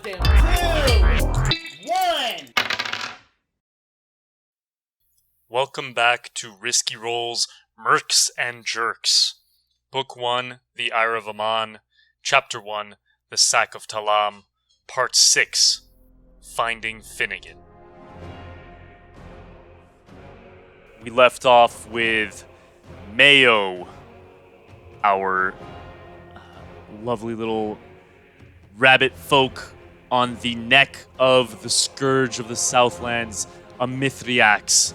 System 2, 1. Welcome back to Riskyrole's MERCs and Jerks. Book 1, The Ire of Aman. Chapter 1, The Sack of Talaam. Part 6, Finding Finnegan. We left off with Mayo, our lovely little rabbit folk on the neck of the Scourge of the Southlands, a Mithriax,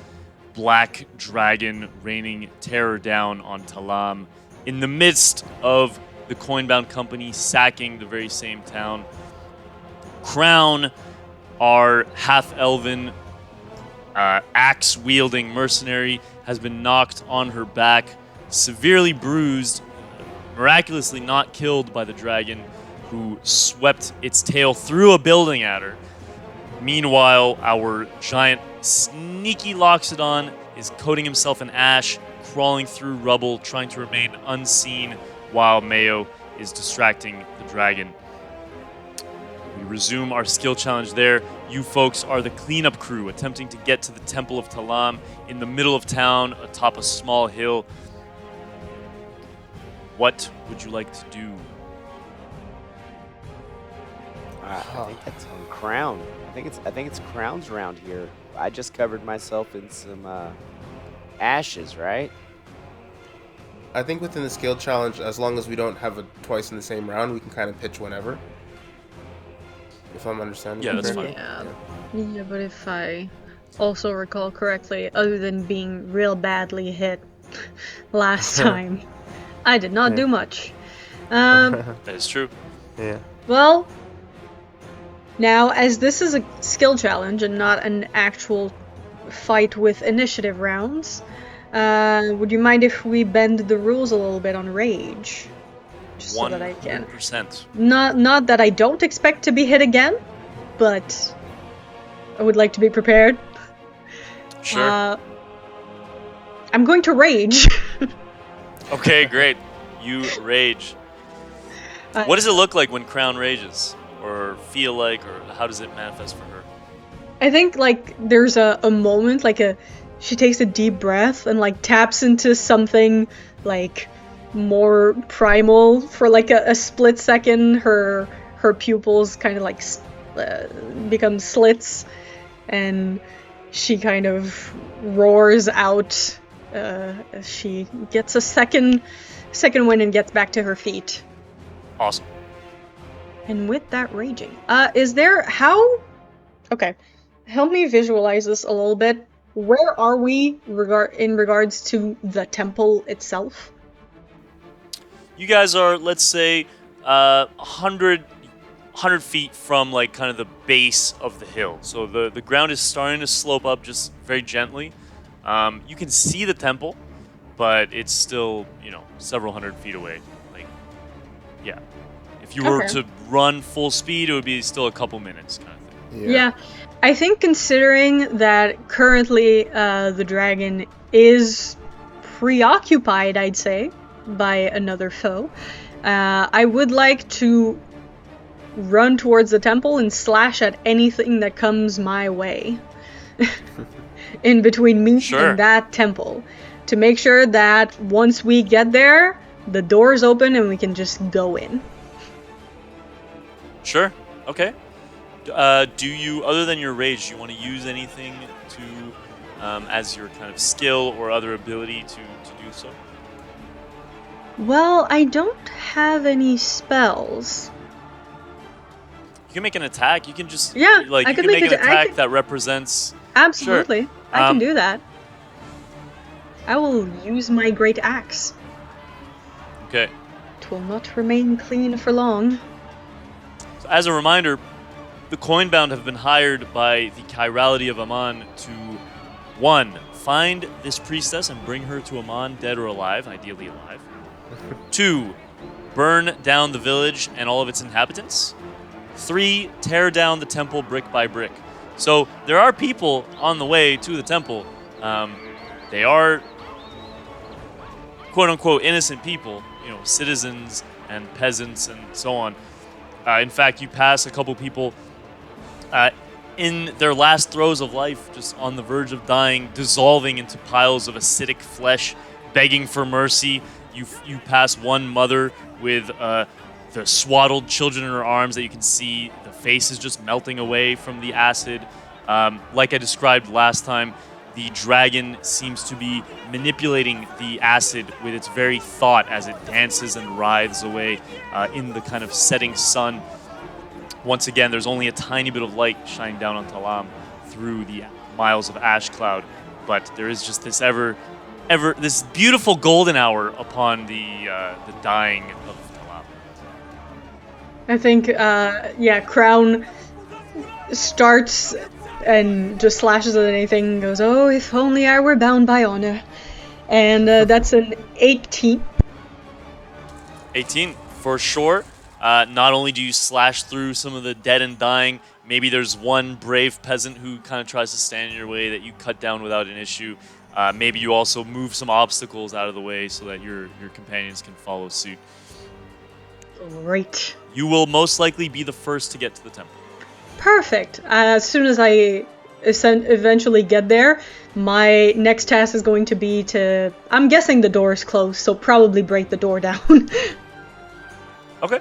black dragon raining terror down on Talaam, in the midst of the Coinbound Company sacking the very same town. Crown, our half-elven, axe-wielding mercenary, has been knocked on her back, severely bruised, miraculously not killed by the dragon, who swept its tail through a building at her. Meanwhile, our giant sneaky Loxodon is coating himself in ash, crawling through rubble, trying to remain unseen, while Mayo is distracting the dragon. We resume our skill challenge there. You folks are the cleanup crew, attempting to get to the Temple of Talaam in the middle of town, atop a small hill. What would you like to do? I think it's on Crown. I think it's Crown's round here. I just covered myself in some ashes, right? I think within the skill challenge, as long as we don't have it twice in the same round, we can kind of pitch whenever. If I'm understanding. Yeah, that's correctly. fine. Yeah, but if I also recall correctly, other than being real badly hit last time, I did not do much. That is true. Yeah. Well, now, as this is a skill challenge and not an actual fight with initiative rounds, would you mind if we bend the rules a little bit on rage? Just so that I can. 100%. Not that I don't expect to be hit again, but I would like to be prepared. Sure. I'm going to rage. Okay, great. You rage. What does it look like when Crown rages? Or feel like, or how does it manifest for her? I think, like, there's a moment, like, she takes a deep breath and, like, taps into something, like, more primal for, like, a split second. Her pupils kind of, like, become slits, and she kind of roars out. She gets a second win and gets back to her feet. Awesome. And with that raging, okay, help me visualize this a little bit. Where are we in regards to the temple itself? You guys are, let's say, 100 feet from, like, kind of the base of the hill. So the ground is starting to slope up just very gently. You can see the temple, but it's still, several hundred feet away. Like, yeah. If you were to run full speed, it would be still a couple minutes, kind of thing. Yeah. I think considering that currently the dragon is preoccupied, I'd say, by another foe, I would like to run towards the temple and slash at anything that comes my way in between me and that temple, to make sure that once we get there, the door's open and we can just go in. Sure. Okay. Do you, other than your rage, do you want to use anything to, as your kind of skill or other ability to do so? Well, I don't have any spells. You can make an attack. You can just, I you can make an attack that represents. Absolutely. Sure. I can do that. I will use my great axe. Okay. It will not remain clean for long. So as a reminder, the Coinbound have been hired by the chirality of Aman to, 1, find this priestess and bring her to Aman, dead or alive, ideally alive. 2, burn down the village and all of its inhabitants. 3, tear down the temple brick by brick. So there are people on the way to the temple. They are quote-unquote innocent people, citizens and peasants and so on. In fact, you pass a couple people in their last throes of life, just on the verge of dying, dissolving into piles of acidic flesh, begging for mercy. You pass one mother with the swaddled children in her arms that you can see the face is just melting away from the acid. Like I described last time, the dragon seems to be manipulating the acid with its very thought as it dances and writhes away in the kind of setting sun. Once again, there's only a tiny bit of light shining down on Talaam through the miles of ash cloud, but there is just this this beautiful golden hour upon the dying of Talaam. I think, Crown starts and just slashes at anything and goes, "Oh, if only I were bound by honor." And that's an 18. 18, for sure. Not only do you slash through some of the dead and dying, maybe there's one brave peasant who kind of tries to stand in your way that you cut down without an issue. Maybe you also move some obstacles out of the way so that your companions can follow suit. Great. You will most likely be the first to get to the temple. Perfect. As soon as I eventually get there, my next task is going to be to... I'm guessing the door is closed, so probably break the door down. Okay.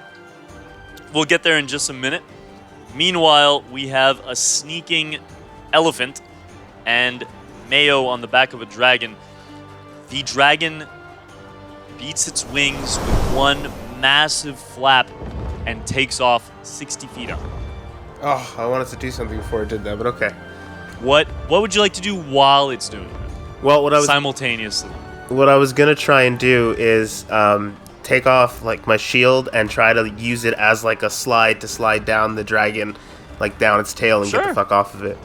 We'll get there in just a minute. Meanwhile, we have a sneaking elephant and Mayo on the back of a dragon. The dragon beats its wings with one massive flap and takes off 60 feet up. Oh, I wanted to do something before it did that, but okay. What would you like to do while it's doing it? Well, simultaneously. What I was gonna try and do is take off like my shield and try to use it as like a slide to slide down the dragon, like down its tail and get the fuck off of it.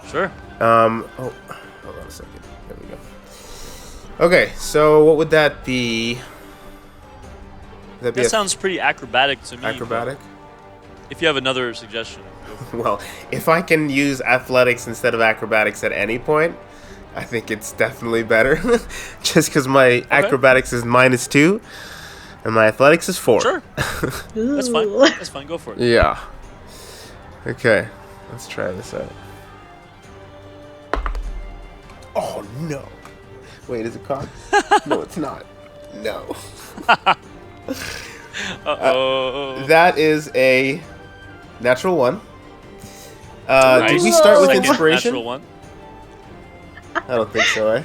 Sure. Oh, hold on a second. There we go. Okay, so what would that be? Would That sounds pretty acrobatic to me. acrobatic? If you have another suggestion. Well, if I can use athletics instead of acrobatics at any point, I think it's definitely better. Just because my acrobatics is -2 and my athletics is 4. Sure. That's fine. That's fine. Go for it. Yeah. Okay. Let's try this out. Oh, no. Wait, is it cocked? No, it's not. No. Uh-oh. That is a natural 1. Nice. Did we start with Second inspiration? Natural 1. I don't think so, eh?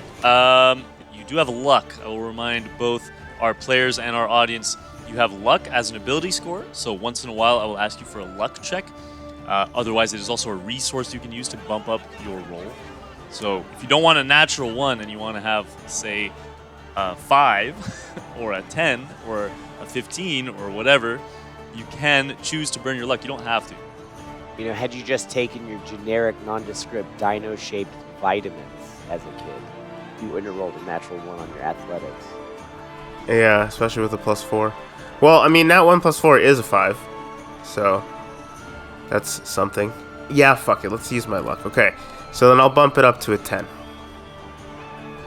You do have luck. I will remind both our players and our audience, you have luck as an ability score, so once in a while I will ask you for a luck check. Otherwise, it is also a resource you can use to bump up your roll. So if you don't want a natural 1 and you want to have, say, a 5 or a 10 or a 15 or whatever, you can choose to burn your luck. You don't have to. You know, had you just taken your generic, nondescript, dino-shaped vitamins as a kid, you wouldn't have rolled a natural 1 on your athletics. Yeah, especially with a +4. Well, I mean, that 1 + 4 is a 5. So, that's something. Yeah, fuck it. Let's use my luck. Okay. So then I'll bump it up to a 10.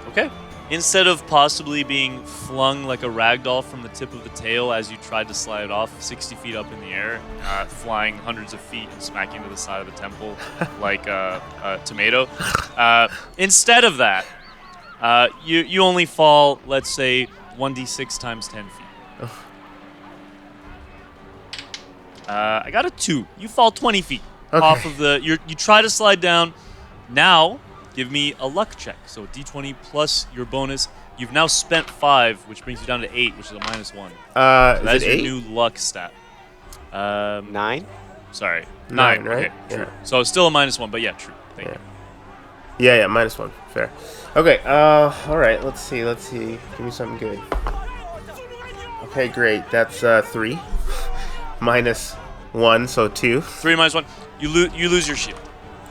Okay. Instead of possibly being flung like a ragdoll from the tip of the tail as you tried to slide off 60 feet up in the air, flying hundreds of feet and smacking to the side of the temple like a tomato, instead of that, you only fall, let's say, 1d6 times 10 feet. I got a 2. You fall 20 feet off of the... You try to slide down. Now... give me a luck check. So d20 plus your bonus. You've now spent 5, which brings you down to 8, which is a -1. So that is your 8? new luck stat. 9? Sorry. 9, 9, right? Okay, true. Yeah. So still a -1, but yeah, true. Thank you. Yeah, -1. Fair. Okay, alright, let's see. Give me something good. Okay, great. That's 3. -1, so 2. 3 -1. You lose your shield.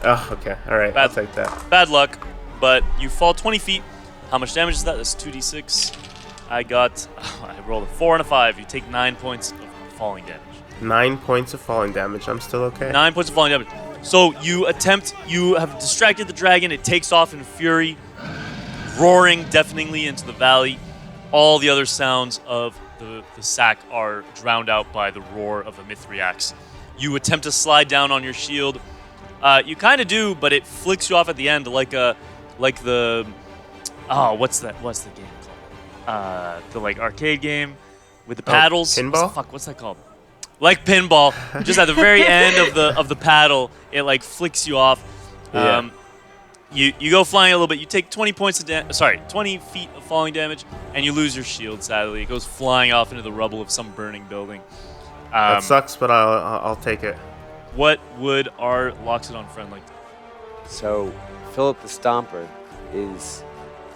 Oh, okay. Alright, I'll take that. Bad luck, but you fall 20 feet. How much damage is that? That's 2d6. I rolled a 4 and a 5. You take 9 points of falling damage. 9 points of falling damage. I'm still okay? 9 points of falling damage. So you have distracted the dragon. It takes off in fury, roaring deafeningly into the valley. All the other sounds of the sack are drowned out by the roar of a Mithriax. You attempt to slide down on your shield. You kind of do, but it flicks you off at the end like the what's the game called? The like arcade game with the paddles. Pinball? What's that called? Like pinball, just at the very end of the paddle, it like flicks you off. Yeah. You go flying a little bit. You take 20 feet of falling damage, and you lose your shield. Sadly, it goes flying off into the rubble of some burning building. That sucks, but I'll take it. What would our Loxodon friend like to do? So, Philip the Stomper is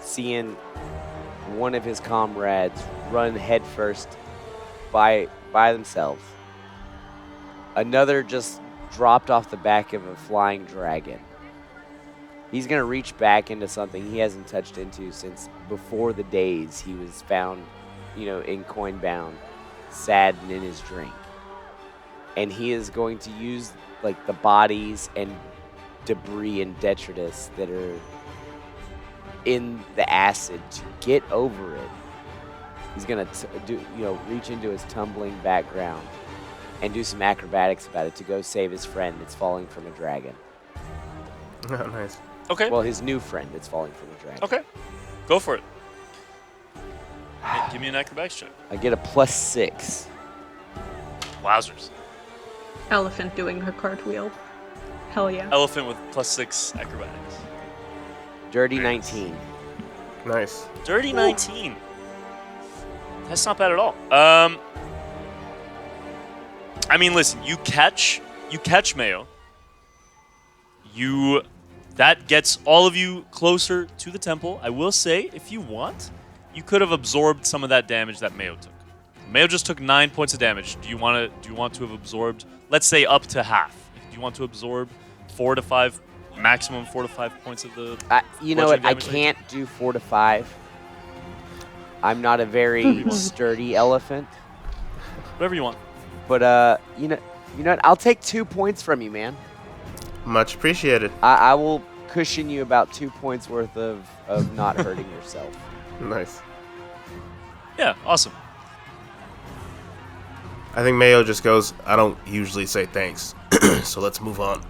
seeing one of his comrades run headfirst by themselves. Another just dropped off the back of a flying dragon. He's going to reach back into something he hasn't touched into since before the days he was found, in coin bound, sad and in his drink. And he is going to use like the bodies and debris and detritus that are in the acid to get over it. He's going to reach into his tumbling background and do some acrobatics about it to go save his friend that's falling from a dragon. Oh, nice. Okay. Well, his new friend that's falling from a dragon. Okay. Go for it. Hey, give me an acrobatics check. I get a +6. Wowzers. Elephant doing her cartwheel. Hell yeah. Elephant with +6 acrobatics. Dirty 19. Nice. Dirty 19. That's not bad at all. I mean, listen, you catch Mayo. That gets all of you closer to the temple. I will say, if you want, you could have absorbed some of that damage that Mayo took. Mayo just took 9 points of damage. Do you want to have absorbed, let's say, up to half? Do you want to absorb 4 to 5, maximum 4 to 5 points of the? You know what? I can't do 4 to 5. I'm not a very sturdy elephant. Whatever you want. But you know what? I'll take 2 points from you, man. Much appreciated. I will cushion you about 2 points worth of not hurting yourself. Nice. Yeah, awesome. I think Mayo just goes, I don't usually say thanks, so let's move on.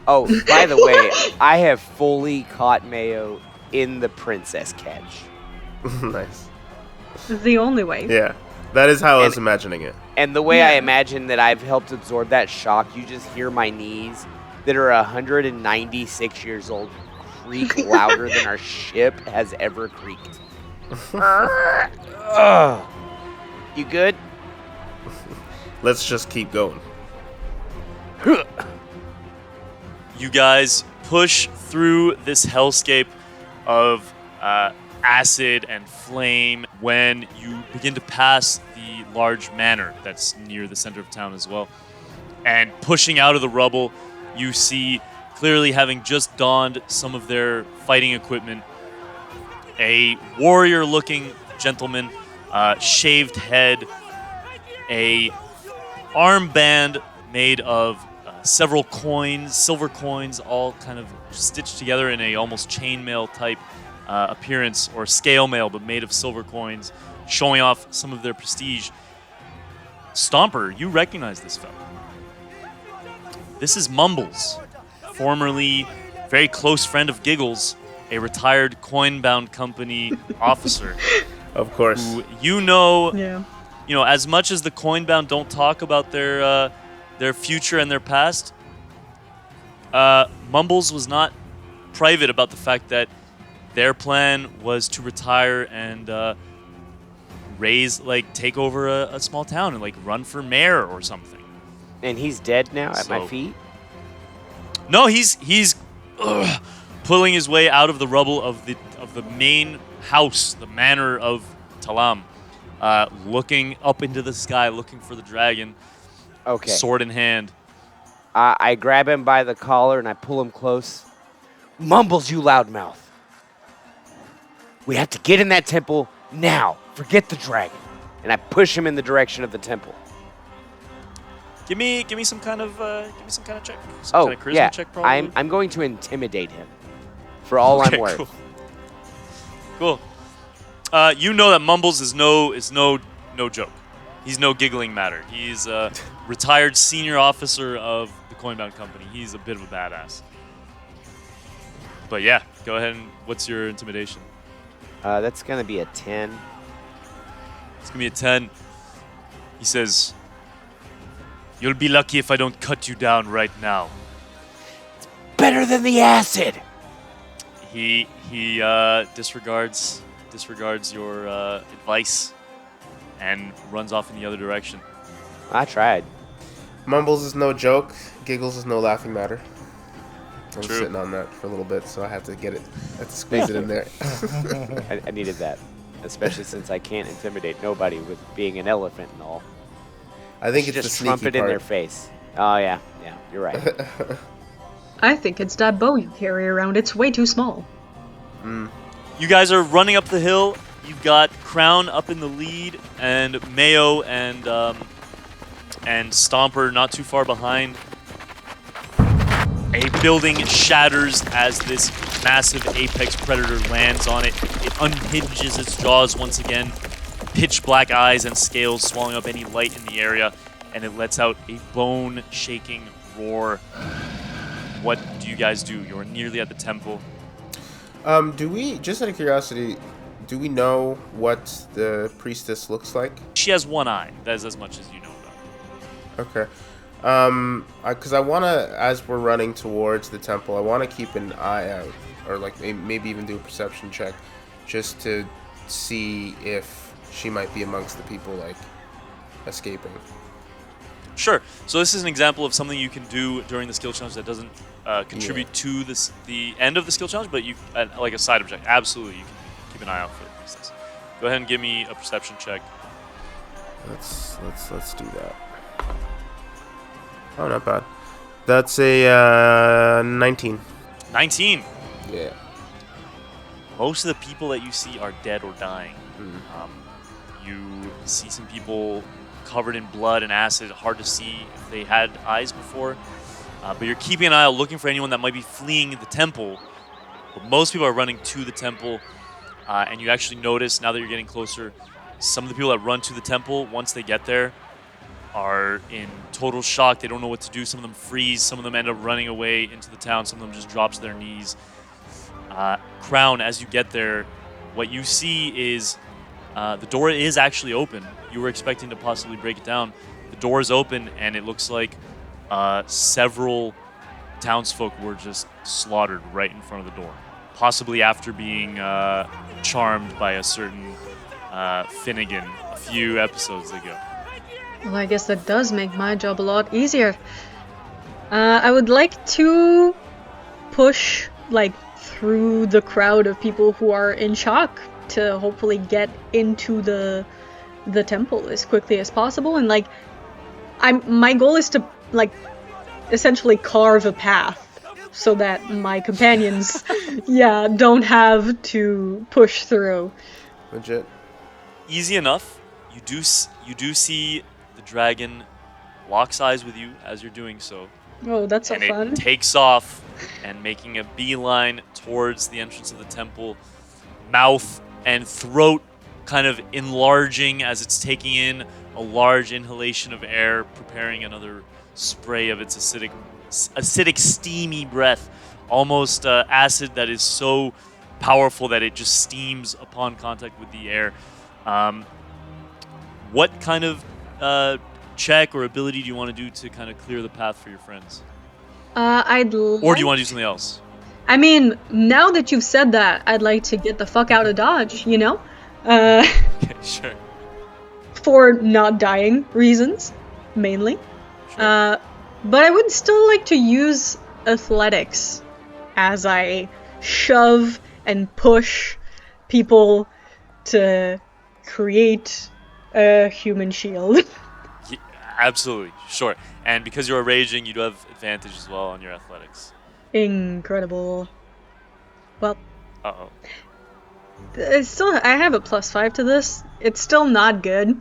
Oh, by the way, I have fully caught Mayo in the princess catch. Nice. The only way. Yeah, that is how I was imagining it. And the way I imagine that I've helped absorb that shock, you just hear my knees that are 196 years old creak louder than our ship has ever creaked. You good? Let's just keep going. You guys push through this hellscape of acid and flame when you begin to pass the large manor that's near the center of town as well. And pushing out of the rubble, you see, clearly having just donned some of their fighting equipment, a warrior-looking gentleman, shaved head, a armband made of several coins, silver coins, all kind of stitched together in a almost chainmail type appearance, or scale mail, but made of silver coins, showing off some of their prestige. Stomper, you recognize this fellow. This is Mumbles, formerly very close friend of Giggles, a retired coin-bound company officer. Of course. Who you know, Yeah. as much as the coin-bound don't talk about their future and their past, Mumbles was not private about the fact that their plan was to retire and take over a small town and run for mayor or something. And he's dead now at my feet? No, he's pulling his way out of the rubble of the main house, the manor of Talaam, looking up into the sky, looking for the dragon. Okay. Sword in hand. I grab him by the collar and I pull him close. Mumbles, you loudmouth. We have to get in that temple now. Forget the dragon. And I push him in the direction of the temple. Give me some kind of check. Some kind of charisma check, probably. I'm going to intimidate him. For all I'm worth. Cool. You know that Mumbles is no no joke. He's no giggling matter. He's a retired senior officer of the Coinbound Company. He's a bit of a badass. But yeah, go ahead and what's your intimidation? That's gonna be a 10. It's gonna be a 10. He says, "You'll be lucky if I don't cut you down right now." Better than the acid. He disregards your advice and runs off in the other direction. I tried. Mumbles is no joke. Giggles is no laughing matter. I was True. sitting on that for a little bit, so I had to get it. I had to squeeze it in there. I needed that, especially since I can't intimidate nobody with being an elephant and all. I think it's Just the sneaky trumpet in part. their face. Oh yeah, you're right. I think it's that bow you carry around. It's way too small. You guys are running up the hill. You've got Crown up in the lead, and Mayo and Stomper not too far behind. A building shatters as this massive apex predator lands on it. It unhinges its jaws once again, pitch black eyes and scales swallowing up any light in the area, and it lets out a bone-shaking roar. What do you guys do? You're nearly at the temple. Do we, just out of curiosity, do we know what the priestess looks like? She has one eye. That is as much as you know about her. Okay. Because I want to, as we're running towards the temple, I want to keep an eye out, or like maybe even do a perception check, just to see if she might be amongst the people like escaping. Sure. So this is an example of something you can do during the skill challenge that doesn't contribute to the end of the skill challenge, but you like a side object. Absolutely, you can keep an eye out for the priestess. Go ahead and give me a perception check. Let's do that. Oh, not bad. That's a 19. 19. Yeah. Most of the people that you see are dead or dying. You see some people covered in blood and acid. Hard to see if they had eyes before. But you're keeping an eye out, looking for anyone that might be fleeing the temple. But most people are running to the temple. And you actually notice, now that you're getting closer, some of the people that run to the temple, once they get there, are in total shock. They don't know what to do. Some of them freeze. Some of them end up running away into the town. Some of them just drop to their knees. Crown, as you get there, what you see is the door is actually open. You were expecting to possibly break it down. The door is open, and it looks like several townsfolk were just slaughtered right in front of the door, possibly after being charmed by a certain Finnegan a few episodes ago. Well, I guess that does make my job a lot easier. I would like to push, like, through the crowd of people who are in shock to hopefully get into the temple as quickly as possible. And, like, my goal is to, like, essentially carve a path so that my companions, don't have to push through. Legit. Easy enough. You do see the dragon locks eyes with you as you're doing so. Oh, that's so and fun. it takes off and making a beeline towards the entrance of the temple, mouth and throat kind of enlarging as it's taking in a large inhalation of air, preparing another spray of its acidic steamy breath, almost acid that is so powerful that it just steams upon contact with the air. What kind of check or ability do you want to do to kind of clear the path for your friends? Or do you want to do something else? I mean, now that you've said that, I'd like to get the fuck out of Dodge, you know? Okay, sure. For not dying reasons, mainly. Sure. But I would still like to use athletics as I shove and push people to create a human shield. Yeah, absolutely, sure. And because you're raging, you do have advantage as well on your athletics. Incredible. Well, Uh-oh. I have a +5 to this. It's still not good.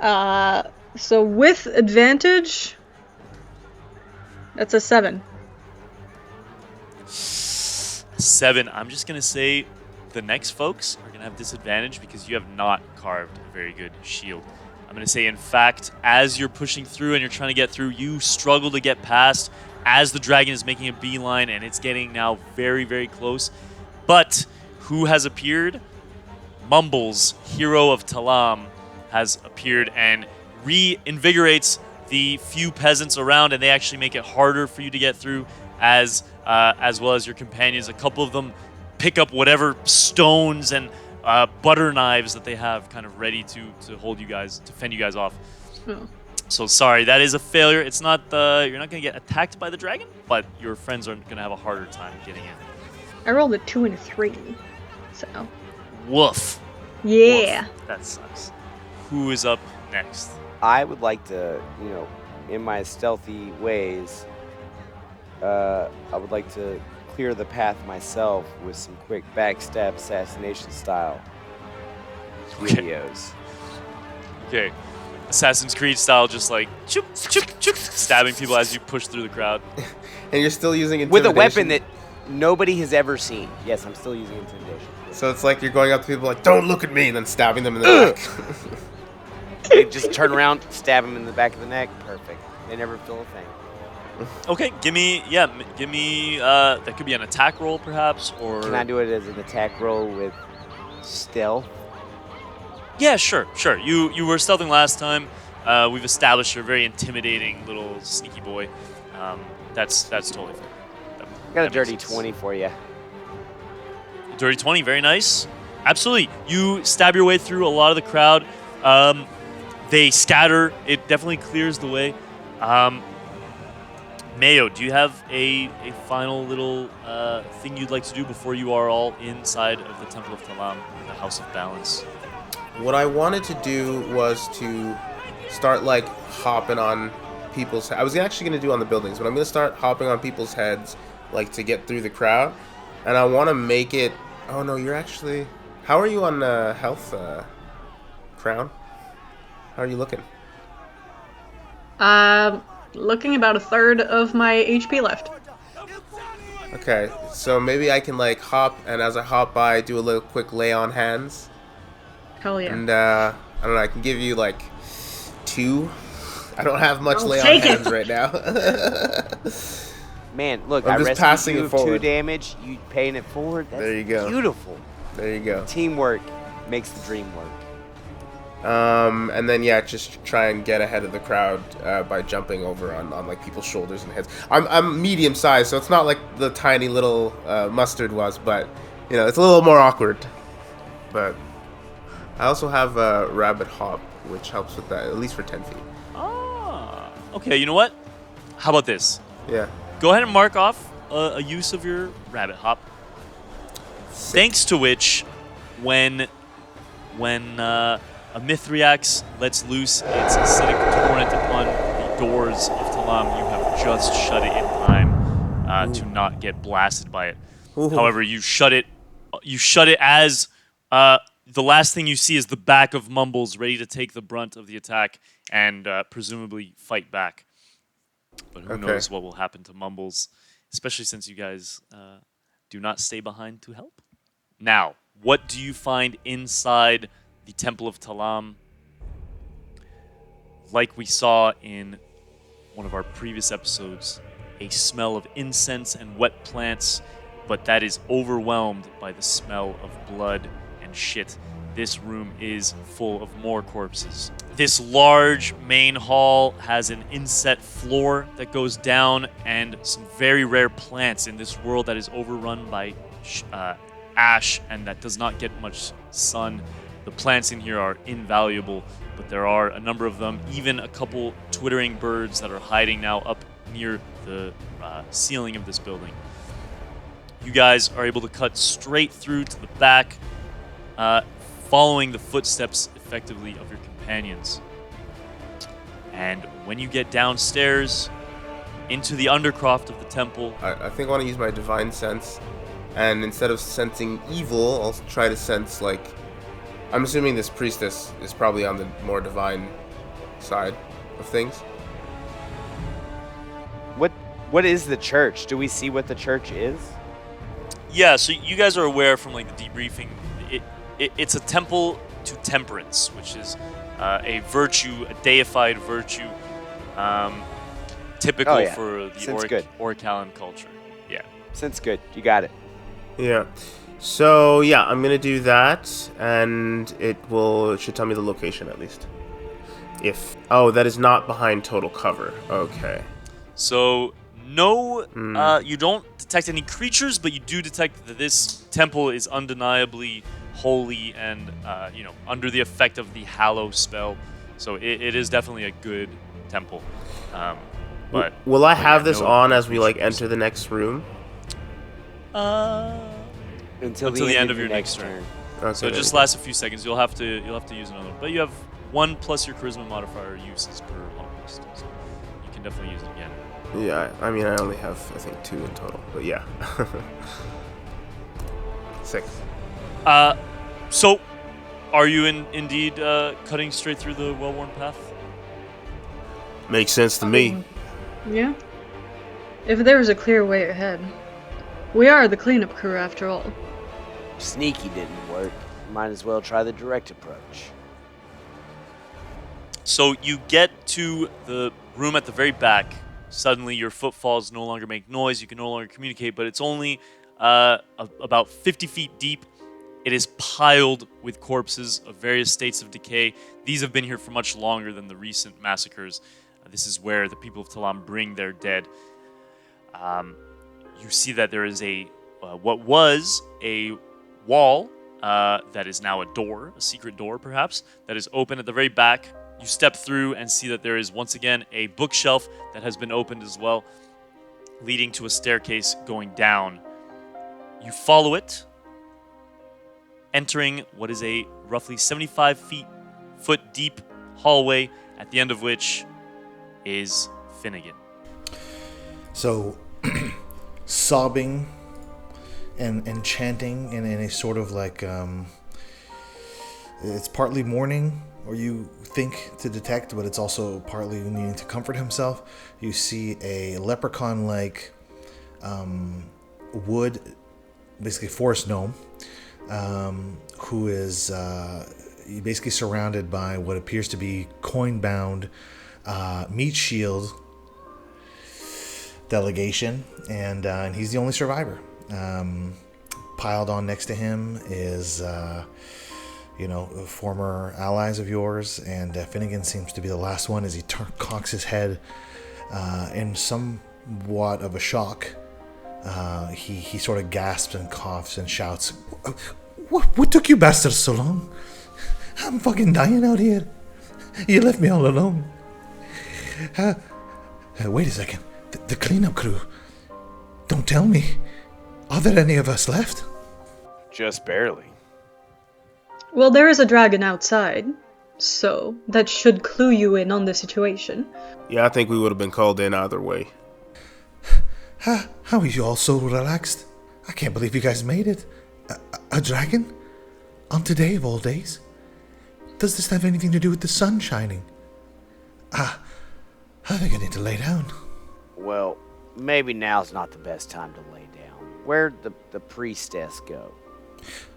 So with advantage, that's a 7. 7. I'm just going to say the next folks are going going to have disadvantage because you have not carved a very good shield. I'm going to say, in fact, as you're pushing through and you're trying to get through, you struggle to get past as the dragon is making a beeline, and it's getting now very, very close. But who has appeared? Mumbles, hero of Talaam, has appeared and reinvigorates the few peasants around, and they actually make it harder for you to get through, as well as your companions. A couple of them pick up whatever stones and butter knives that they have kind of ready to hold you guys, to fend you guys off. Oh. So sorry, that is a failure. It's not you're not going to get attacked by the dragon, but your friends are going to have a harder time getting in. I rolled a 2 and a 3, so. Woof. Yeah. Woof. That sucks. Who is up next? I would like to, in my stealthy ways, I would like to clear the path myself with some quick backstab assassination style videos. Okay. Assassin's Creed style, just like choop, choop, choop, stabbing people as you push through the crowd. And you're still using With intimidation. a weapon that nobody has ever seen. Yes, I'm still using intimidation. So it's like you're going up to people like, don't look at me, and then stabbing them in the back. They just turn around, stab them in the back of the neck. Perfect. They never feel a thing. Okay, give me that could be an attack roll perhaps, or Can I do it as an attack roll with stealth? Yeah, sure. You were stealthing last time. We've established you're a very intimidating little sneaky boy. That's totally fair. I got a dirty 20 for you. Dirty 20, very nice. Absolutely. You stab your way through a lot of the crowd. They scatter. It definitely clears the way. Mayo, do you have a final little thing you'd like to do before you are all inside of the Temple of Talaam, the House of Balance? What I wanted to do was to start like hopping on people's. I was actually going to do on the buildings, but I'm going to start hopping on people's heads, like to get through the crowd. And I want to make it. Oh no, you're actually. How are you on health, Crown? How are you looking? Looking about a third of my HP left. Okay, so maybe I can like hop, and as I hop by, do a little quick lay on hands. Hell yeah. And I don't know, I can give you like 2. I don't have much I'll lay on take it. hands right now. Man, look, I'm I just rescued passing you it of 2 forward. damage. You paying it forward? That's There you go. beautiful. There you go. Teamwork makes the dream work. And then yeah, just try and get ahead of the crowd by jumping over on like people's shoulders and heads. I'm medium sized, so it's not like the tiny little mustard was, but it's a little more awkward. But I also have a rabbit hop, which helps with that, at least for 10 feet. Ah, okay. You know what? How about this? Yeah. Go ahead and mark off a use of your rabbit hop. Thanks to which, when a Mithriax lets loose its acidic torrent upon the doors of Talaam, you have just shut it in time to not get blasted by it. Ooh. However, you shut it as the last thing you see is the back of Mumbles ready to take the brunt of the attack and presumably fight back. But who knows what will happen to Mumbles, especially since you guys do not stay behind to help. Now, what do you find inside the Temple of Talaam? Like we saw in one of our previous episodes, a smell of incense and wet plants, but that is overwhelmed by the smell of blood and shit. This room is full of more corpses. This large main hall has an inset floor that goes down and some very rare plants in this world that is overrun by ash and that does not get much sun. The plants in here are invaluable, but there are a number of them, even a couple twittering birds that are hiding now up near the ceiling of this building. You guys are able to cut straight through to the back, following the footsteps effectively of your companions. And when you get downstairs into the undercroft of the temple, I think I want to use my divine sense, and instead of sensing evil, I'll try to sense like. I'm assuming this priestess is probably on the more divine side of things. What is the church? Do we see what the church is? yeah, so you guys are aware from like the debriefing, it's a temple to temperance, which is a virtue, a deified virtue, typical Oh, yeah. for Sounds the good. Orcalan culture. Yeah. Since good. You got it. Yeah. So yeah, I'm gonna do that, and it should tell me the location at least. That is not behind total cover. Okay. So no, you don't detect any creatures, but you do detect that this temple is undeniably holy and under the effect of the Hallow spell. So it is definitely a good temple. But will I have this no on as we creatures. enter the next room? Until the end of your next turn. Okay. So it just lasts a few seconds. You'll have to use another one. But you have 1 plus your charisma modifier uses per long rest. So you can definitely use it again. Yeah, I mean, I only have, I think, 2 in total, but yeah. 6. So are you indeed cutting straight through the well-worn path? Makes sense to me. Yeah. If there's a clear way ahead. We are the cleanup crew after all. Sneaky didn't work. Might as well try the direct approach. So you get to the room at the very back. Suddenly your footfalls no longer make noise. You can no longer communicate, but it's only about 50 feet deep. It is piled with corpses of various states of decay. These have been here for much longer than the recent massacres. This is where the people of Talaam bring their dead. You see that there is what was a wall that is now a door, a secret door perhaps, that is open at the very back. You step through and see that there is once again a bookshelf that has been opened as well, leading to a staircase going down. You follow it, entering what is a roughly 75 foot deep hallway, at the end of which is Finnegan. So, sobbing and chanting in a sort of like, it's partly mourning, or you think to detect, but it's also partly needing to comfort himself. You see a leprechaun-like wood, basically forest gnome, who is basically surrounded by what appears to be coin-bound meat shield delegation, and he's the only survivor. Piled on next to him is former allies of yours, and Finnegan seems to be the last one as he cocks his head in somewhat of a shock. He sort of gasps and coughs and shouts, What took you bastards so long? I'm fucking dying out here. You left me all alone. Wait a second. The cleanup crew. Don't tell me. Are there any of us left? Just barely. Well, there is a dragon outside, so that should clue you in on the situation. Yeah, I think we would have been called in either way. How are you all so relaxed? I can't believe you guys made it. A dragon? On today of all days? Does this have anything to do with the sun shining? I think I need to lay down. Well, maybe now's not the best time to lay down. Where'd the priestess go?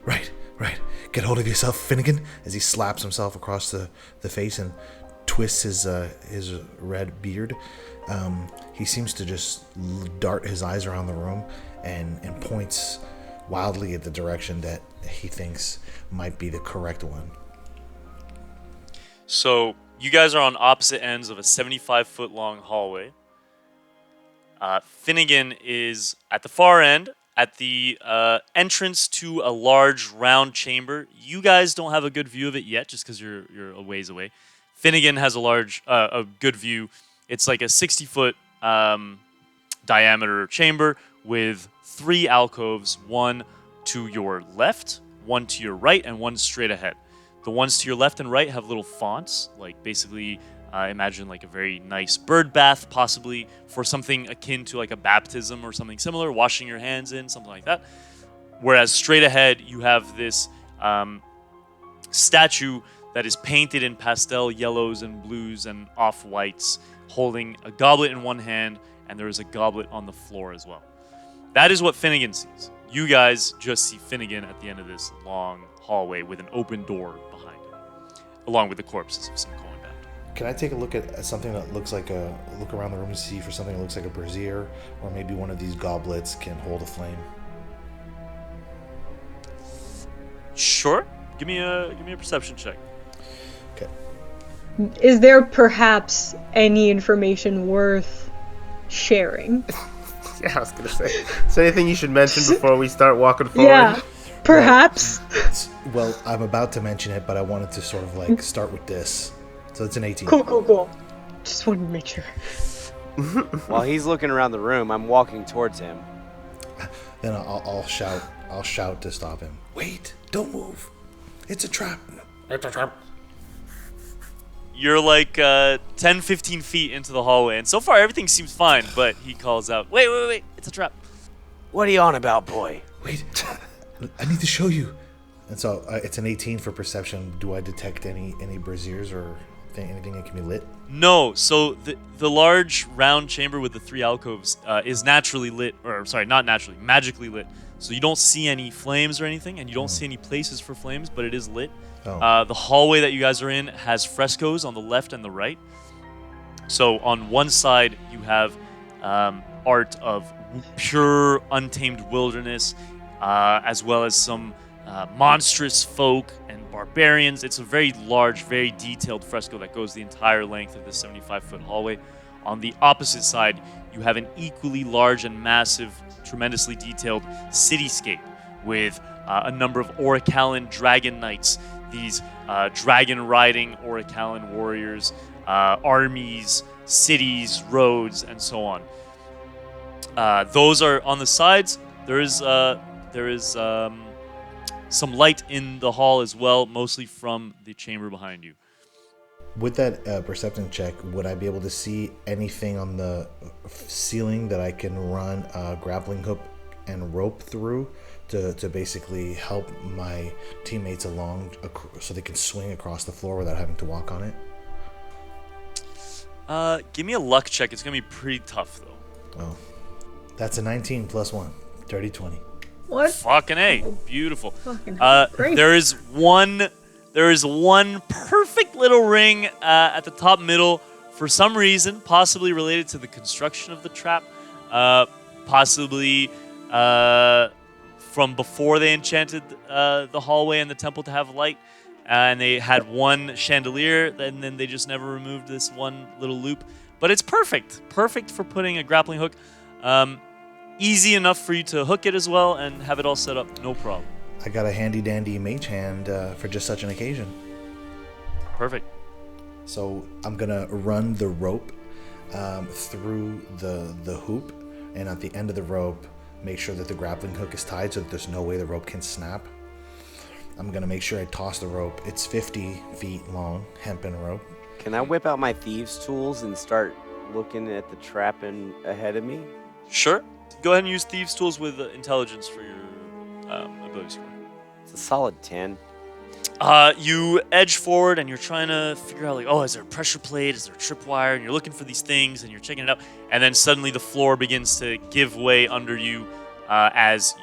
Right. Get hold of yourself, Finnegan, as he slaps himself across the face and twists his red beard. He seems to just dart his eyes around the room and points wildly at the direction that he thinks might be the correct one. So you guys are on opposite ends of a 75-foot long hallway. Finnegan is at the far end, at the entrance to a large round chamber. You guys don't have a good view of it yet, just because you're a ways away. Finnegan has a good view. It's like a 60-foot diameter chamber with 3 alcoves, one to your left, one to your right, and one straight ahead. The ones to your left and right have little fonts, like basically imagine like a very nice bird bath, possibly for something akin to like a baptism or something similar, washing your hands in, something like that. Whereas straight ahead, you have this statue that is painted in pastel yellows and blues and off-whites, holding a goblet in one hand, and there is a goblet on the floor as well. That is what Finnegan sees. You guys just see Finnegan at the end of this long hallway with an open door behind it, along with the corpses of some combat. Can I take a look at something that looks like look around the room and see for something that looks like a brazier, or maybe one of these goblets can hold a flame? Sure. Give me a perception check. Okay. Is there perhaps any information worth sharing? Yeah, I was gonna say. Is there anything you should mention before we start walking forward? Yeah, perhaps. Well, I'm about to mention it, but I wanted to sort of like start with this. So it's an 18. Cool. Just wanted to make sure. While he's looking around the room, I'm walking towards him. Then I'll shout to stop him. Wait! Don't move! It's a trap! It's a trap. You're like 10, 15 feet into the hallway, and so far everything seems fine, but he calls out, Wait, it's a trap. What are you on about, boy? Wait! I need to show you! And so it's an 18 for perception. Do I detect any braziers or anything that can be lit? No, so the large round chamber with the 3 alcoves is naturally lit, or sorry, not naturally, magically lit. So you don't see any flames or anything, and you don't see any places for flames, but it is lit. Oh. The hallway that you guys are in has frescoes on the left and the right. So on one side you have art of pure, untamed wilderness, as well as some monstrous folk and barbarians. It's a very large, very detailed fresco that goes the entire length of the 75-foot hallway. On the opposite side, you have an equally large and massive, tremendously detailed cityscape with a number of Oricalan dragon knights, these dragon-riding Oricalan warriors, armies, cities, roads, and so on. Those are on the sides. There is some light in the hall as well, mostly from the chamber behind you. With that perception check, would I be able to see anything on the ceiling that I can run a grappling hook and rope through to basically help my teammates along so they can swing across the floor without having to walk on it? Give me a luck check. It's going to be pretty tough, though. Oh. That's a 19 plus 1. Dirty 20. What? Fucking A. Beautiful. Fucking great. There is one perfect little ring at the top middle for some reason, possibly related to the construction of the trap, possibly from before they enchanted the hallway and the temple to have light, and they had one chandelier, and then they just never removed this one little loop. But it's perfect for putting a grappling hook. Easy enough for you to hook it as well and have it all set up, no problem. I got a handy dandy mage hand for just such an occasion. Perfect. So I'm gonna run the rope through the hoop, and at the end of the rope, make sure that the grappling hook is tied so that there's no way the rope can snap. I'm gonna make sure I toss the rope. It's 50 feet long, hempen rope. Can I whip out my thieves' tools and start looking at the trap ahead of me? Sure. Go ahead and use Thieves' Tools with intelligence for your ability score. It's a solid 10. You edge forward and you're trying to figure out, like, oh, is there a pressure plate? Is there a tripwire? And you're looking for these things and you're checking it out. And then suddenly the floor begins to give way under you as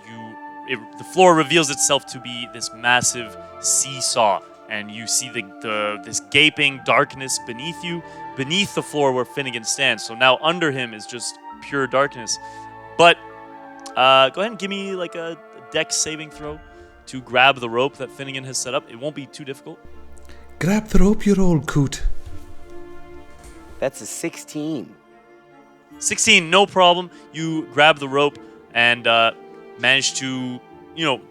the floor reveals itself to be this massive seesaw. And you see this gaping darkness beneath you, beneath the floor where Finnegan stands. So now under him is just pure darkness. But go ahead and give me like a dex saving throw to grab the rope that Finnegan has set up. It won't be too difficult. Grab the rope, you old coot. That's a 16. 16, no problem. You grab the rope and manage to,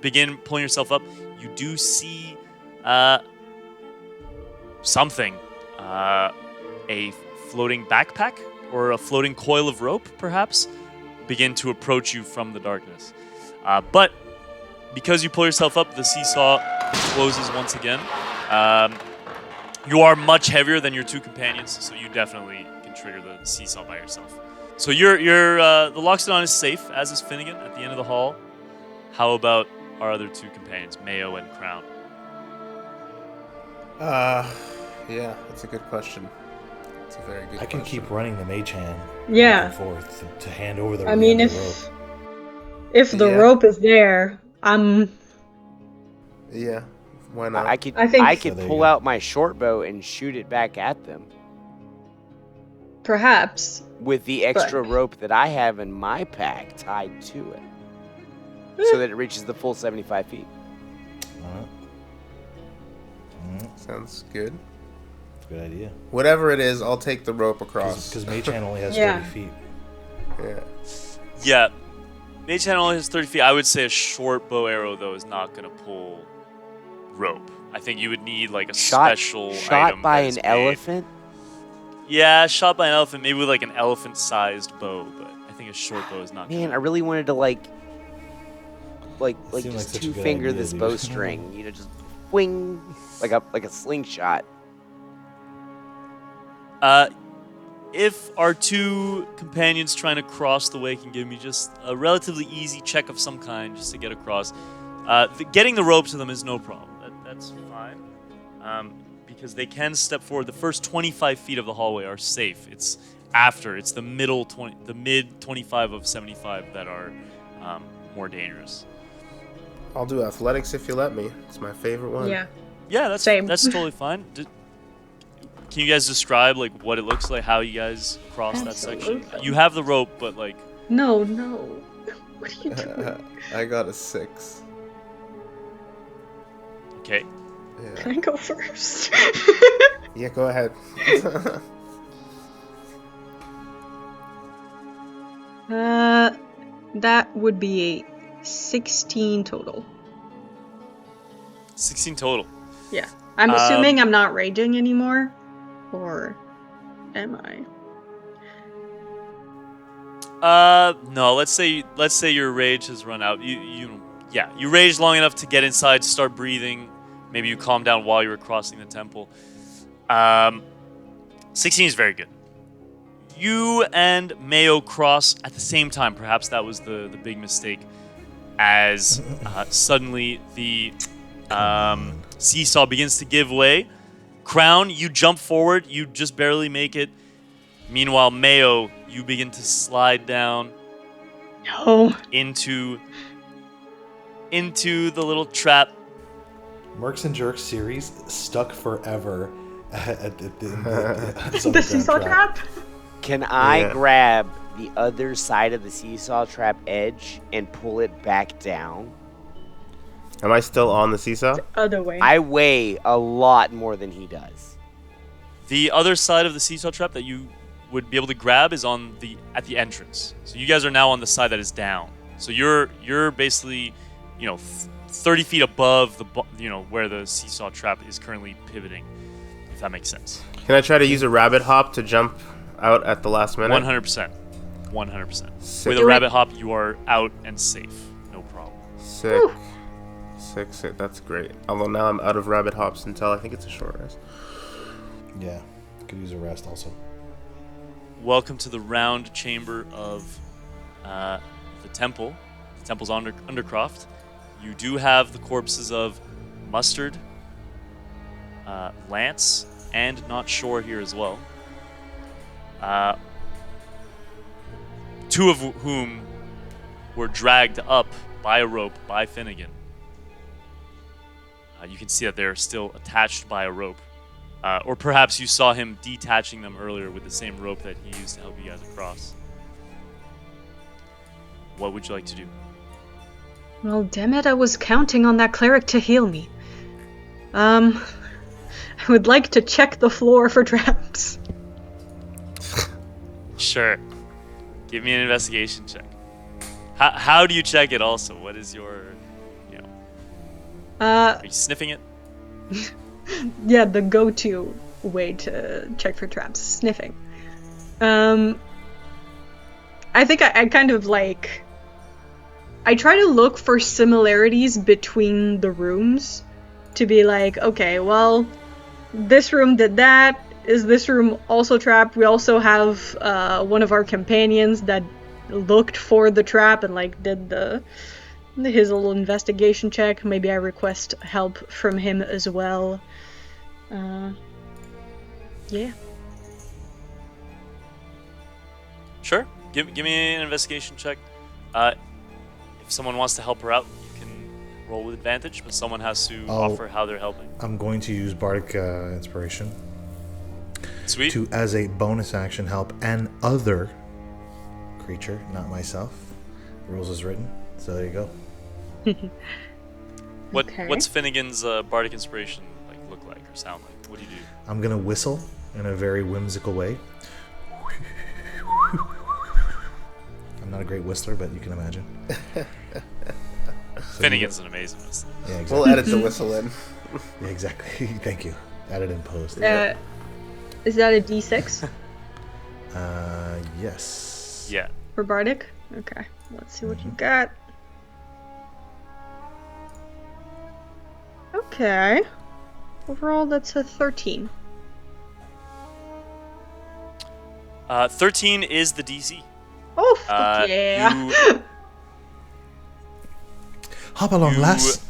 begin pulling yourself up. You do see something. A floating backpack or a floating coil of rope, perhaps, begin to approach you from the darkness. But because you pull yourself up, the seesaw closes once again. You are much heavier than your two companions, so you definitely can trigger the seesaw by yourself. So the Loxodon is safe, as is Finnegan, at the end of the hall. How about our other two companions, Mayo and Crown? Yeah, that's a good question. It's a very good question. I can keep running the mage hand Yeah. back and forth to hand over the I mean, rope. if the Yeah. rope is there, I'm... Yeah, Why not? I could I think- I So could there you pull go. out my short bow and shoot it back at them Perhaps. with the extra rope that I have in my pack tied to it, so that it reaches the full 75 feet. Alright. Sounds good. Good idea. Whatever it is, I'll take the rope across. Because Mage Hand only has Yeah. 30 feet. Yeah. Yeah. Mage Hand only has 30 feet. I would say a short bow arrow, though, is not going to pull rope. I think you would need, like, a special Shot item by that is an made. elephant? Yeah, shot by an elephant, maybe with, like, an elephant-sized bow, but I think a short bow is not Man, I gonna... really wanted to like Seemed like just such a good two-finger idea, this dude. bowstring, just wing like a slingshot. If our two companions trying to cross the way can give me just a relatively easy check of some kind just to get across, getting the rope to them is no problem. That's fine. Because they can step forward. The first 25 feet of the hallway are safe. It's the mid 25 of 75 that are more dangerous. I'll do athletics if you let me. It's my favorite one. Yeah. Yeah, Same. that's totally fine. Can you guys describe like what it looks like, how you guys cross that section? Absolutely. You have the rope, but like No. What are you doing? I got a 6. okay. Yeah. Can I go first? Yeah, go ahead. That would be a 16 total. 16 total. Yeah. I'm assuming I'm not raging anymore, or am I? No. Let's say your rage has run out. You raged long enough to get inside, start breathing. Maybe you calm down while you were crossing the temple. 16 is very good. You and Mayo cross at the same time. Perhaps that was the big mistake. As suddenly the seesaw begins to give way. Crown, you jump forward. You just barely make it. Meanwhile, Mayo, you begin to slide down No. into the little trap. Mercs and Jerks series stuck forever at the The seesaw trap? Can I Yeah. grab the other side of the seesaw trap edge and pull it back down? Am I still on the seesaw? Other way. I weigh a lot more than he does. The other side of the seesaw trap that you would be able to grab is at the entrance. So you guys are now on the side that is down. So you're basically, 30 feet above where the seesaw trap is currently pivoting. If that makes sense. Can I try to use a rabbit hop to jump out at the last minute? 100%. 100%. Sick. With a Do it. rabbit hop, you are out and safe. No problem. Sick. Sick. That's great. Although now I'm out of rabbit hops until I think it's a short rest. Yeah, could use a rest also. Welcome to the round chamber of the temple. The temple's Undercroft. You do have the corpses of Mustard, Lance, and Not Sure here as well. Two of whom were dragged up by a rope by Finnegan. You can see that they're still attached by a rope. Or perhaps you saw him detaching them earlier with the same rope that he used to help you guys across. What would you like to do? Well, damn it, I was counting on that cleric to heal me. I would like to check the floor for traps. Sure. Give me an investigation check. How do you check it also? What is your, are you sniffing it? Yeah, the go-to way to check for traps, sniffing. I think I kind of like... I try to look for similarities between the rooms to be like, okay, well, this room did that. Is this room also trapped? We also have one of our companions that looked for the trap and like did his little investigation check. Maybe I request help from him as well. Yeah. Sure. Give me an investigation check. If someone wants to help her out, you can roll with advantage, but someone has to Oh. offer how they're helping. I'm going to use Bardic Inspiration Sweet. to, as a bonus action, help an other creature, not myself. The rules is written, so there you go. Okay. What's Finnegan's bardic inspiration look like or sound like? What do you do? I'm gonna whistle in a very whimsical way. I'm not a great whistler, but you can imagine. Finnegan's an amazing whistler. Yeah, exactly. We'll edit the whistle in. Yeah, exactly. Thank you. Added in post. Is that a D6 Yes. Yeah. for Bardic? Okay, let's see what you got. Okay. Overall, that's a 13. 13 is the DC. Oh, fuck yeah. Hop along, lass.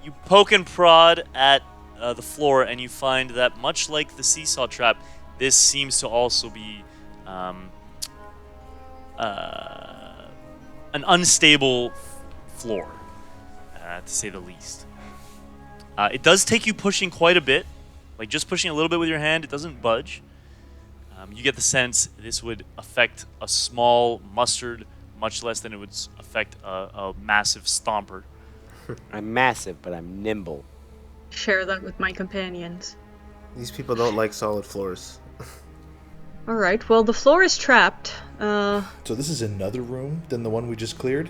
You poke and prod at the floor, and you find that much like the seesaw trap, this seems to also be an unstable floor, to say the least. It does take you pushing quite a bit, like just pushing a little bit with your hand. It doesn't budge. You get the sense this would affect a small mustard much less than it would affect a massive stomper. I'm massive, but I'm nimble. Share that with my companions. These people don't like solid floors. Alright, well, the floor is trapped. So this is another room than the one we just cleared?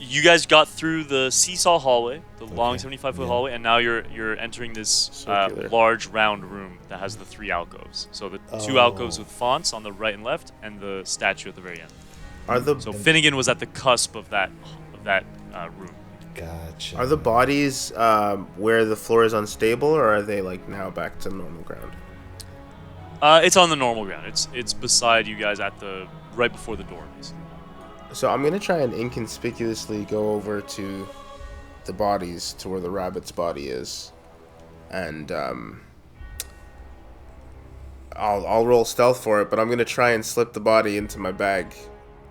You guys got through the seesaw hallway, the long 75-foot yeah. hallway, and now you're entering this Circular. large round room that has the 3 alcoves. So the 2 alcoves with fonts on the right and left, and the statue at the very end. So Finnegan was at the cusp of that room. Gotcha. Are the bodies where the floor is unstable, or are they now back to normal ground? It's on the normal ground. It's beside you guys at the right before the door, basically. So I'm gonna try and inconspicuously go over to the bodies, to where the rabbit's body is, and I'll roll stealth for it, but I'm gonna try and slip the body into my bag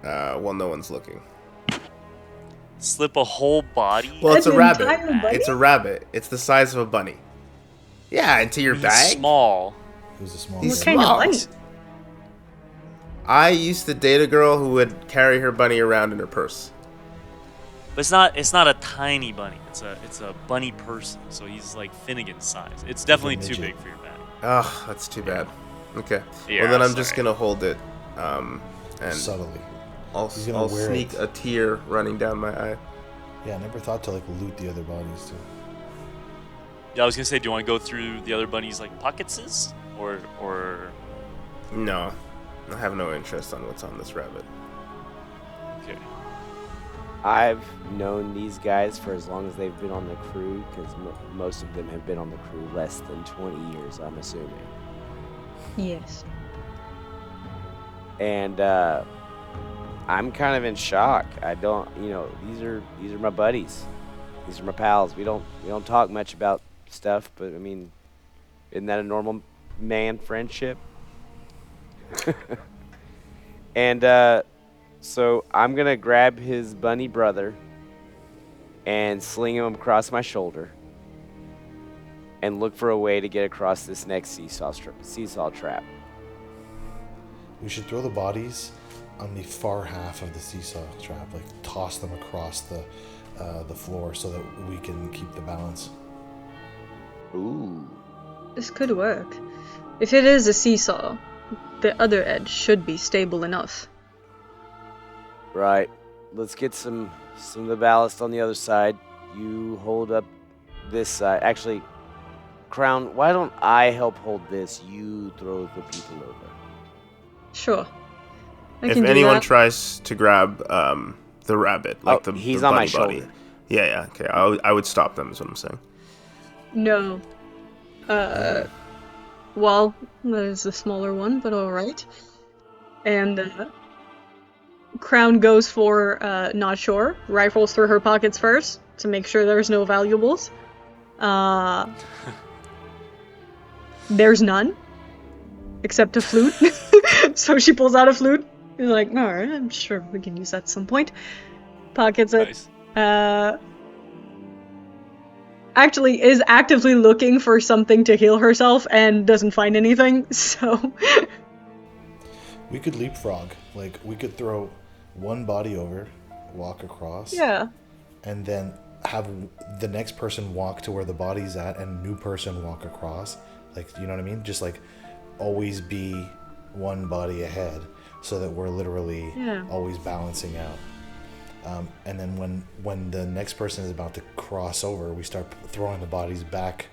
while no one's looking. Slip a whole body? Well, it's a An rabbit. entire bunny? It's a rabbit. It's the size of a bunny. Yeah, into your It's bag. small. It was a small He's What kind of small. bunny? I used to date a girl who would carry her bunny around in her purse. But it's not a tiny bunny. It's a bunny person. So he's like Finnegan's size. It's definitely too midget. big for your bag. Ugh, that's too bad. Okay. Yeah, well, then I'm sorry. just gonna hold it, and subtly. I'll He's gonna I'll wear sneak it. a tear running down my eye. Yeah, I never thought to loot the other bodies too. Yeah, I was gonna say, do you want to go through the other bunny's pockets, or No, I have no interest on what's on this rabbit. okay? I've known these guys for as long as they've been on the crew, because most of them have been on the crew less than 20 years, I'm assuming. Yes. And I'm kind of in shock. I don't, these are my buddies. These are my pals. We don't talk much about stuff, but I mean, isn't that a normal man friendship? And so I'm gonna grab his bunny brother and sling him across my shoulder and look for a way to get across this next seesaw trap. We should throw the bodies on the far half of the seesaw trap, toss them across the floor so that we can keep the balance. Ooh. This could work. If it is a seesaw, the other edge should be stable enough. Right. Let's get some of the ballast on the other side. You hold up this side. Actually, Crown, why don't I help hold this? You throw the people over. Sure. I If can do anyone that. tries to grab the rabbit, he's the on my bunny body. shoulder. Yeah, okay. I would stop them, is what I'm saying. No. Well, that is the smaller one, but alright. And, Crown goes for, not sure, rifles through her pockets first, to make sure there's no valuables. There's none. Except a flute. So she pulls out a flute. He's like, alright, I'm sure we can use that at some point. pockets it. Nice. Actually is actively looking for something to heal herself and doesn't find anything, so... We could leapfrog. Like, we could throw one body over, walk across, Yeah. and then have the next person walk to where the body's at and new person walk across. Like, you know what I mean? Just, like, always be one body ahead so that we're literally always balancing out. And then when the next person is about to cross over, we start throwing the bodies back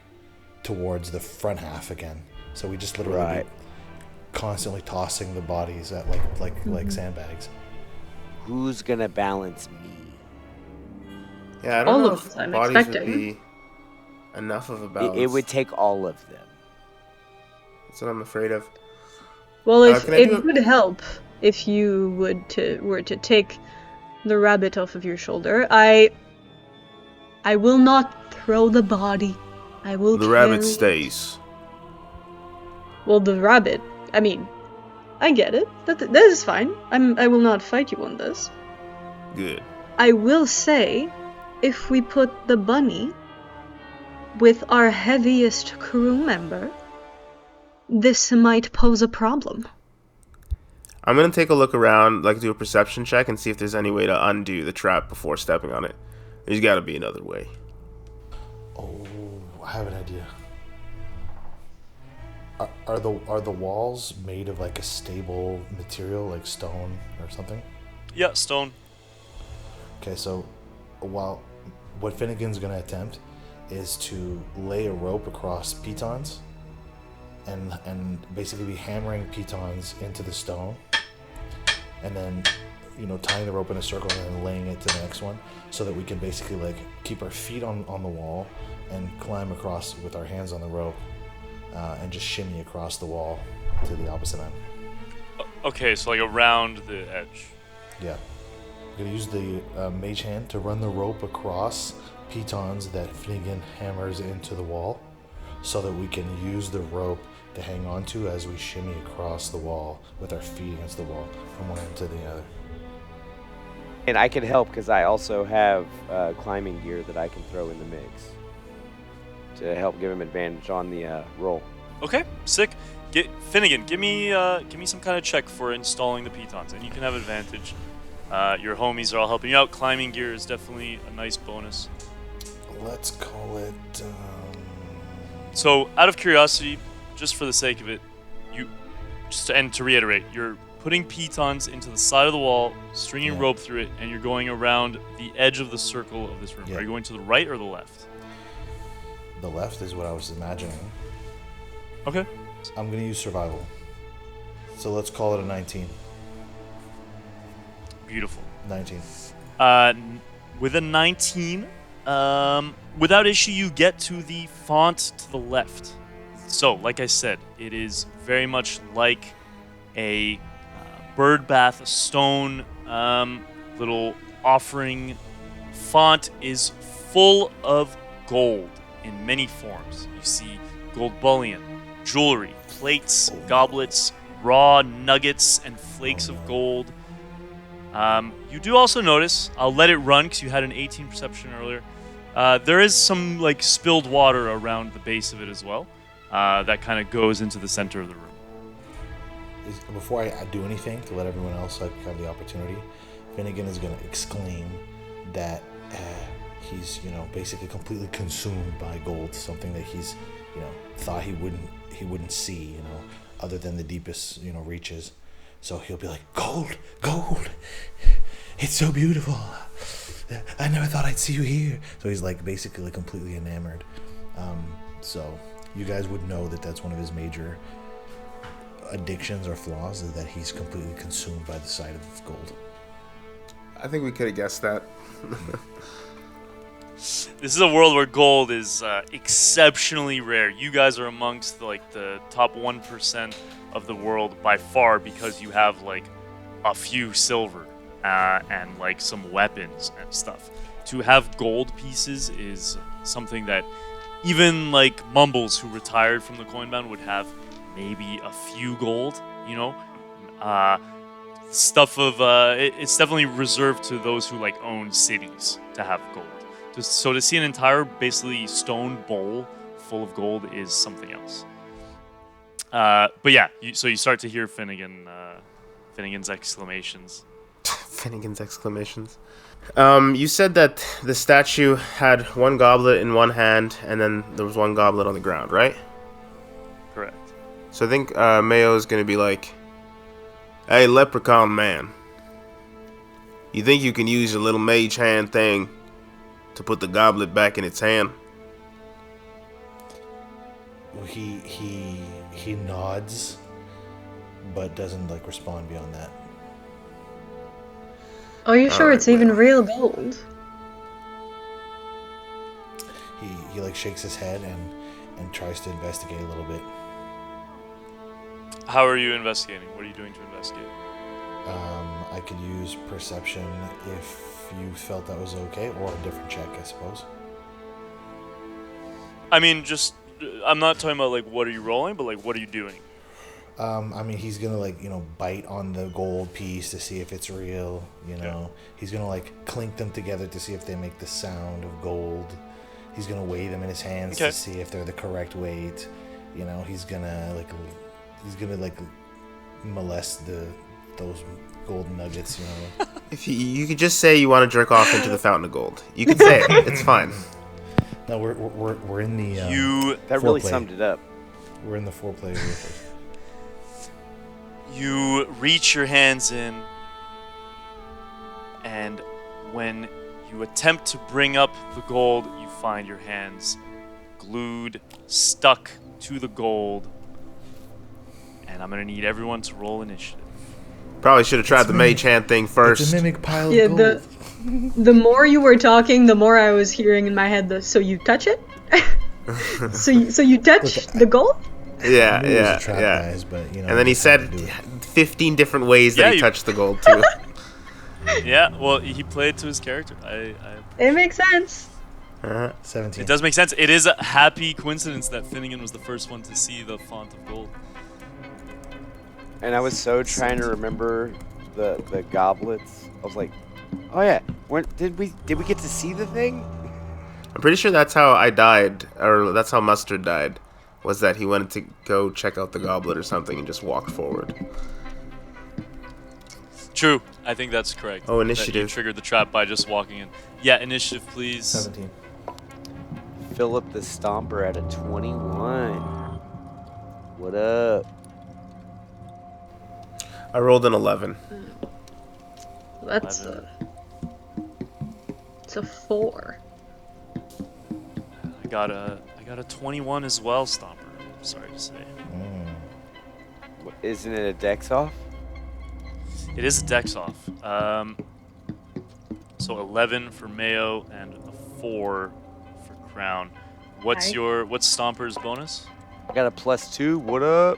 towards the front half again. So we just literally be constantly tossing the bodies at like sandbags. Who's gonna balance me? Yeah, I don't All know of if us, I'm bodies expecting. would be enough of a balance. It would take all of them. That's what I'm afraid of. Well, if can I it do a- would help if you were to take the rabbit off of your shoulder. I will not throw the body. I will The carry rabbit it. stays. Well, the rabbit. I mean, I get it. That is fine. I will not fight you on this. Good. I will say, if we put the bunny with our heaviest crew member, this might pose a problem. I'm gonna take a look around, like do a perception check and see if there's any way to undo the trap before stepping on it. There's gotta be another way. Oh, I have an idea. Are the walls made of like a stable material, like stone or something? Yeah, stone. Okay, so what Finnegan's gonna attempt is to lay a rope across pitons and basically be hammering pitons into the stone, and then tying the rope in a circle and then laying it to the next one, so that we can basically like keep our feet on the wall and climb across with our hands on the rope, and just shimmy across the wall to the opposite end. Okay, so like around the edge. Yeah. I'm gonna use the mage hand to run the rope across pitons that Finnegan hammers into the wall, so that we can use the rope to hang on to as we shimmy across the wall with our feet against the wall from one end to the other. And I can help because I also have climbing gear that I can throw in the mix to help give him advantage on the roll. Okay, sick. Finnegan, give me some kind of check for installing the pitons, and you can have advantage. Your homies are all helping you out. Climbing gear is definitely a nice bonus. Let's call it. So, out of curiosity, just for the sake of it, to reiterate, you're putting pitons into the side of the wall, stringing rope through it, and you're going around the edge of the circle of this room. Yeah. Are you going to the right or the left? The left is what I was imagining. Okay. I'm gonna use survival. So let's call it a 19. Beautiful. 19. With a 19, without issue, you get to the font to the left. So, like I said, it is very much like a bird bath, a stone little offering. Font is full of gold in many forms. You see gold bullion, jewelry, plates, goblets, raw nuggets, and flakes of gold. You do also notice, I'll let it run because you had an 18 perception earlier, there is some like spilled water around the base of it as well. That kind of goes into the center of the room. Before I do anything to let everyone else have the opportunity, Finnegan is going to exclaim that he's basically completely consumed by gold, something that he's thought he wouldn't see other than the deepest reaches. So he'll be like, gold, it's so beautiful. I never thought I'd see you here. So he's like basically like completely enamored. So you guys would know that that's one of his major addictions or flaws, is that he's completely consumed by the sight of gold. I think we could have guessed that. This is a world where gold is exceptionally rare. You guys are amongst the top 1% of the world by far, because you have like a few silver and like some weapons and stuff. To have gold pieces is something that even like Mumbles, who retired from the Coinbound, would have maybe a few gold, stuff of it's definitely reserved to those who like own cities to have gold. So to see an entire basically stone bowl full of gold is something else. But yeah, so you start to hear Finnegan's exclamations. Finnegan's exclamations. You said that the statue had one goblet in one hand, and then there was one goblet on the ground, right? Correct. So I think Mayo is going to be like, "Hey, leprechaun man, you think you can use your little mage hand thing to put the goblet back in its hand?" Well, he nods, but doesn't like respond beyond that. Are you sure Alright, it's even real gold? He like shakes his head and tries to investigate a little bit. How are you investigating? What are you doing to investigate? I could use perception if you felt that was okay, or a different check, I suppose. I mean, just I'm not talking about like what are you rolling, but like what are you doing? I mean, he's gonna like, you know, bite on the gold piece to see if it's real. You know, he's gonna like clink them together to see if they make the sound of gold. He's gonna weigh them in his hands to see if they're the correct weight. You know, he's gonna molest those gold nuggets. You know. If you could just say you want to jerk off into the fountain of gold, you could say it. It's fine. No, we're in the That really foreplay. summed it up. We're in the foreplay real quick. You reach your hands in, and when you attempt to bring up the gold, you find your hands glued, stuck to the gold. And I'm gonna need everyone to roll initiative. Probably should have tried the mage hand thing It's first. a mimic pile Yeah, of gold. the more you were talking, the more I was hearing in my head the "so you touch it." so you touch the gold? Yeah, Maybe it was yeah, a trap, yeah. guys, but, you know, And then he just had said to do it. 15 different ways Yeah, that he you- touched the gold too. Yeah, well, he played to his character. It makes sense. 17. It does make sense. It is a happy coincidence that Finnegan was the first one to see the font of gold. And I was so trying to remember the goblets. I was like, oh yeah, did we get to see the thing? I'm pretty sure that's how I died, or that's how Mustard died, was that he wanted to go check out the goblet or something and just walked forward. True. I think that's correct. Oh, That initiative. you triggered the trap by just walking in. Yeah, initiative, please. 17. Philip the Stomper at a 21. What up? I rolled an 11. That's 11. it's a 4. I got a 21 as well, Stomper. I'm sorry to say. Isn't it a dex off? It is a dex off. So 11 for Mayo and a 4 for Crown. What's Stomper's bonus? I got a +2. What up?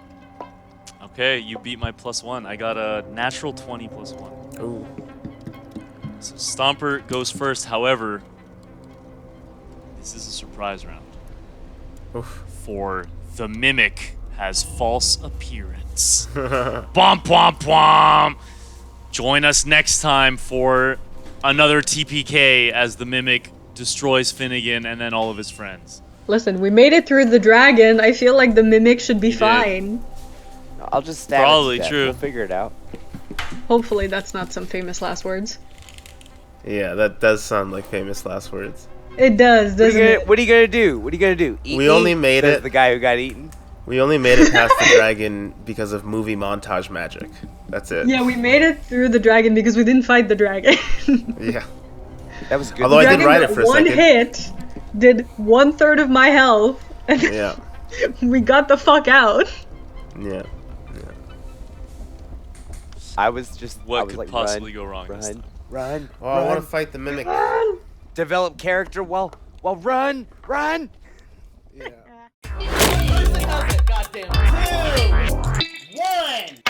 Okay, you beat my +1. I got a natural 20 +1. Ooh. So Stomper goes first. However, this is a surprise round. Oof. For the Mimic has false appearance. Bom, bom, bom! Join us next time for another TPK as the Mimic destroys Finnegan and then all of his friends. Listen, we made it through the dragon. I feel like the mimic should be You did. fine. I'll just stab Probably it to death. true. We'll figure it out. Hopefully that's not some famous last words. Yeah, that does sound like famous last words. It does, doesn't it? What are you gonna do? What are you gonna do? Eat We me? only made Says it- the guy who got eaten. We only made it past the dragon because of movie montage magic. That's it. Yeah, we made it through the dragon because we didn't fight the dragon. Yeah. That was good. Although I did Dragon write it got for a one second. hit, did 1/3 of my health, and Yeah. we got the fuck out. Yeah. I was just. What I was could like, possibly run, go wrong this Run, time? run, Oh, I want run. to fight the mimic. Develop character while run. Goddamn. 2, 1.